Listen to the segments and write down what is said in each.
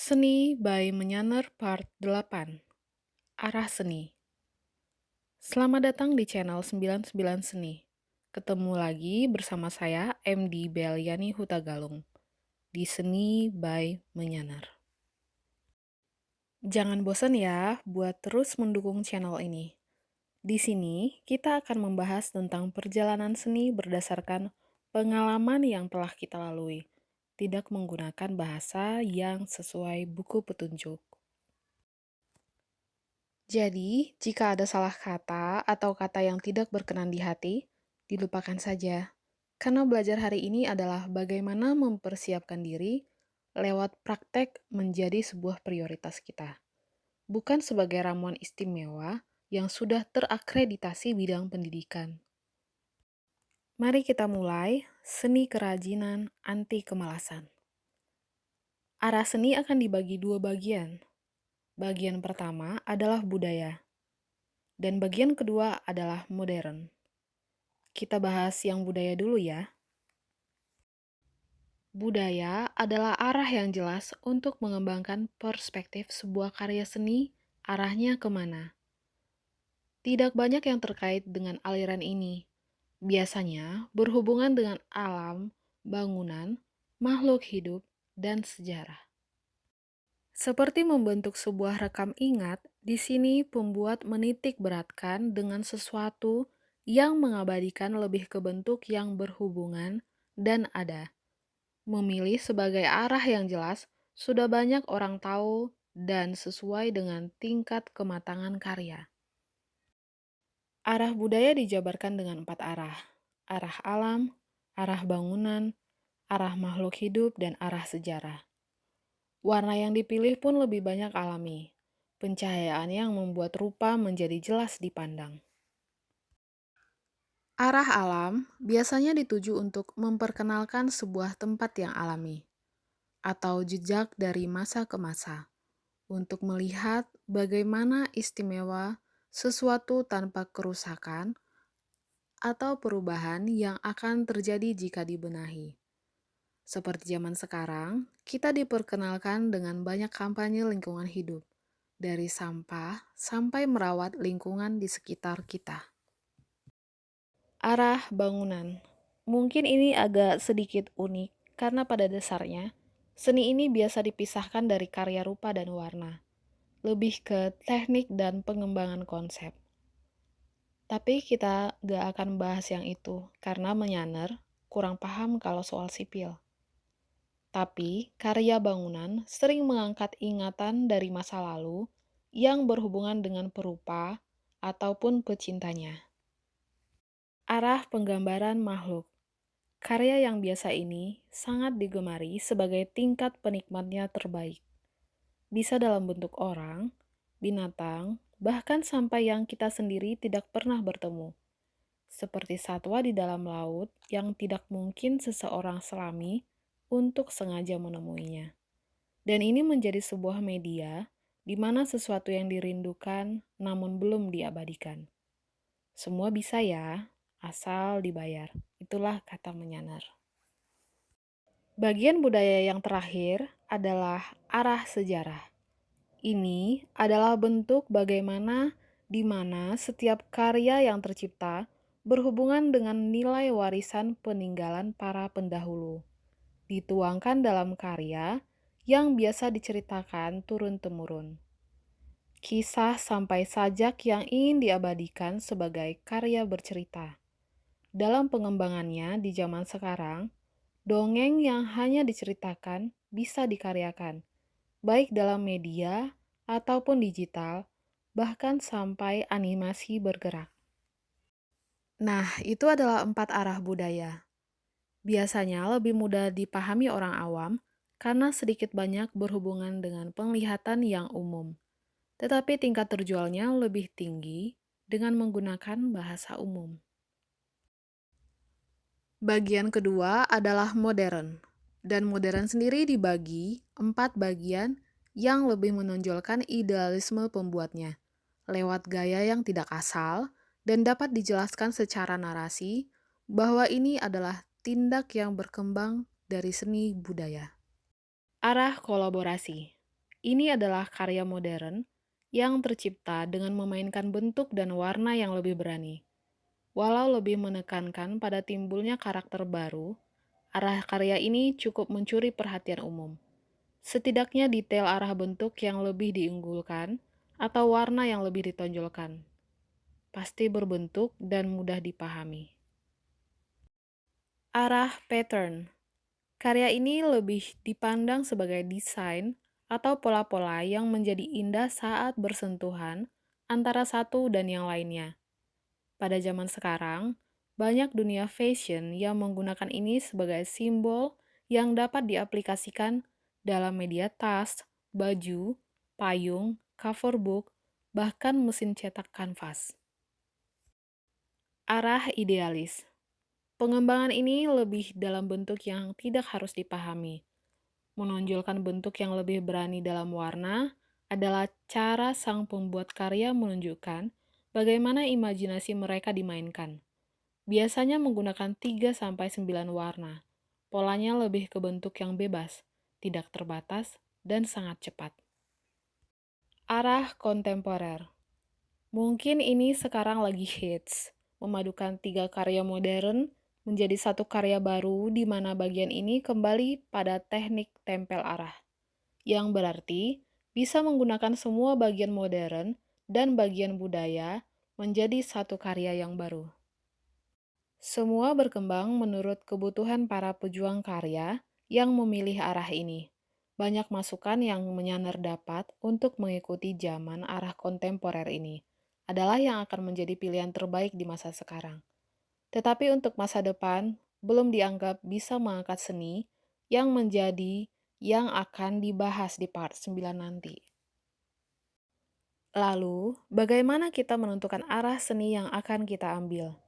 Seni by Menyaner Part 8. Arah Seni. Selamat datang di channel 99 Seni. Ketemu lagi bersama saya MD Beliani Hutagalung di Seni by Menyaner. Jangan bosan ya buat terus mendukung channel ini. Di sini kita akan membahas tentang perjalanan seni berdasarkan pengalaman yang telah kita lalui, tidak menggunakan bahasa yang sesuai buku petunjuk. Jadi, jika ada salah kata atau kata yang tidak berkenan di hati, dilupakan saja. Karena belajar hari ini adalah bagaimana mempersiapkan diri lewat praktek menjadi sebuah prioritas kita. Bukan sebagai ramuan istimewa yang sudah terakreditasi bidang pendidikan. Mari kita mulai seni kerajinan anti kemalasan. Arah seni akan dibagi dua bagian. Bagian pertama adalah budaya. Dan bagian kedua adalah modern. Kita bahas yang budaya dulu ya. Budaya adalah arah yang jelas untuk mengembangkan perspektif sebuah karya seni, arahnya kemana. Tidak banyak yang terkait dengan aliran ini. Biasanya berhubungan dengan alam, bangunan, makhluk hidup, dan sejarah. Seperti membentuk sebuah rekam ingat, di sini pembuat menitik beratkan dengan sesuatu yang mengabadikan lebih ke bentuk yang berhubungan dan ada. Memilih sebagai arah yang jelas, sudah banyak orang tahu dan sesuai dengan tingkat kematangan karya. Arah budaya dijabarkan dengan 4 arah. Arah alam, arah bangunan, arah makhluk hidup, dan arah sejarah. Warna yang dipilih pun lebih banyak alami. Pencahayaan yang membuat rupa menjadi jelas dipandang. Arah alam biasanya dituju untuk memperkenalkan sebuah tempat yang alami atau jejak dari masa ke masa untuk melihat bagaimana istimewa sesuatu tanpa kerusakan atau perubahan yang akan terjadi jika dibenahi. Seperti zaman sekarang, kita diperkenalkan dengan banyak kampanye lingkungan hidup, dari sampah sampai merawat lingkungan di sekitar kita. Arah bangunan. Mungkin ini agak sedikit unik, karena pada dasarnya, seni ini biasa dipisahkan dari karya rupa dan warna, lebih ke teknik dan pengembangan konsep. Tapi kita gak akan bahas yang itu, karena menyaner kurang paham kalau soal sipil. Tapi, karya bangunan sering mengangkat ingatan dari masa lalu yang berhubungan dengan perupa ataupun pecintanya. Arah penggambaran makhluk. Karya yang biasa ini sangat digemari sebagai tingkat penikmatnya terbaik. Bisa dalam bentuk orang, binatang, bahkan sampai yang kita sendiri tidak pernah bertemu. Seperti satwa di dalam laut yang tidak mungkin seseorang selami untuk sengaja menemuinya. Dan ini menjadi sebuah media di mana sesuatu yang dirindukan namun belum diabadikan. Semua bisa ya, asal dibayar. Itulah kata menyanar. Bagian budaya yang terakhir adalah arah sejarah. Ini adalah bentuk bagaimana di mana setiap karya yang tercipta berhubungan dengan nilai warisan peninggalan para pendahulu. Dituangkan dalam karya yang biasa diceritakan turun-temurun. Kisah sampai sajak yang ingin diabadikan sebagai karya bercerita. Dalam pengembangannya di zaman sekarang, dongeng yang hanya diceritakan bisa dikaryakan, baik dalam media ataupun digital, bahkan sampai animasi bergerak. Nah, itu adalah 4 arah budaya. Biasanya lebih mudah dipahami orang awam karena sedikit banyak berhubungan dengan penglihatan yang umum. Tetapi tingkat terjualnya lebih tinggi dengan menggunakan bahasa umum. Bagian kedua adalah modern. Dan modern sendiri dibagi 4 bagian yang lebih menonjolkan idealisme pembuatnya, lewat gaya yang tidak asal dan dapat dijelaskan secara narasi bahwa ini adalah tindak yang berkembang dari seni budaya. Arah kolaborasi. Ini adalah karya modern yang tercipta dengan memainkan bentuk dan warna yang lebih berani. Walau lebih menekankan pada timbulnya karakter baru, arah karya ini cukup mencuri perhatian umum. Setidaknya detail arah bentuk yang lebih diunggulkan atau warna yang lebih ditonjolkan. Pasti berbentuk dan mudah dipahami. Arah pattern. Karya ini lebih dipandang sebagai desain atau pola-pola yang menjadi indah saat bersentuhan antara satu dan yang lainnya. Pada zaman sekarang, banyak dunia fashion yang menggunakan ini sebagai simbol yang dapat diaplikasikan dalam media tas, baju, payung, cover book, bahkan mesin cetak kanvas. Arah idealis. Pengembangan ini lebih dalam bentuk yang tidak harus dipahami. Menonjolkan bentuk yang lebih berani dalam warna adalah cara sang pembuat karya menunjukkan bagaimana imajinasi mereka dimainkan. Biasanya menggunakan 3 sampai 9 warna. Polanya lebih ke bentuk yang bebas, tidak terbatas, dan sangat cepat. Arah kontemporer. Mungkin ini sekarang lagi hits, memadukan 3 karya modern menjadi satu karya baru di mana bagian ini kembali pada teknik tempel arah, yang berarti bisa menggunakan semua bagian modern dan bagian budaya menjadi satu karya yang baru. Semua berkembang menurut kebutuhan para pejuang karya yang memilih arah ini. Banyak masukan yang menyandar dapat untuk mengikuti zaman arah kontemporer ini adalah yang akan menjadi pilihan terbaik di masa sekarang. Tetapi untuk masa depan, belum dianggap bisa mengangkat seni yang menjadi yang akan dibahas di part 9 nanti. Lalu, bagaimana kita menentukan arah seni yang akan kita ambil?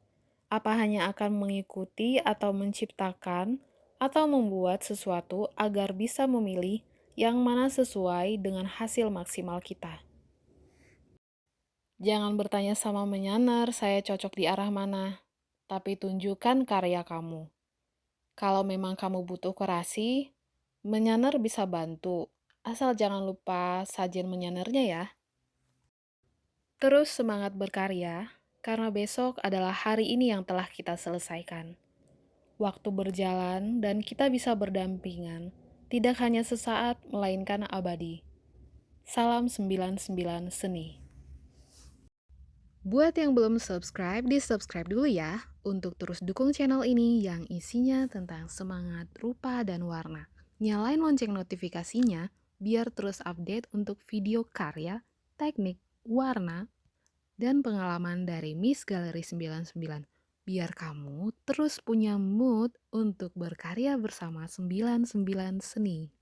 Apa hanya akan mengikuti atau menciptakan atau membuat sesuatu agar bisa memilih yang mana sesuai dengan hasil maksimal kita? Jangan bertanya sama menyanar, saya cocok di arah mana, tapi tunjukkan karya kamu. Kalau memang kamu butuh kurasi, menyanar bisa bantu, asal jangan lupa sajian menyanarnya ya. Terus semangat berkarya, karena besok adalah hari ini yang telah kita selesaikan. Waktu berjalan dan kita bisa berdampingan, tidak hanya sesaat melainkan abadi. Salam 99 Seni. Buat yang belum subscribe, di-subscribe dulu ya untuk terus dukung channel ini yang isinya tentang semangat, rupa, dan warna. Nyalain lonceng notifikasinya biar terus update untuk video karya, teknik, warna, dan pengalaman dari Miss Galeri 99. Biar kamu terus punya mood untuk berkarya bersama 99 Seni.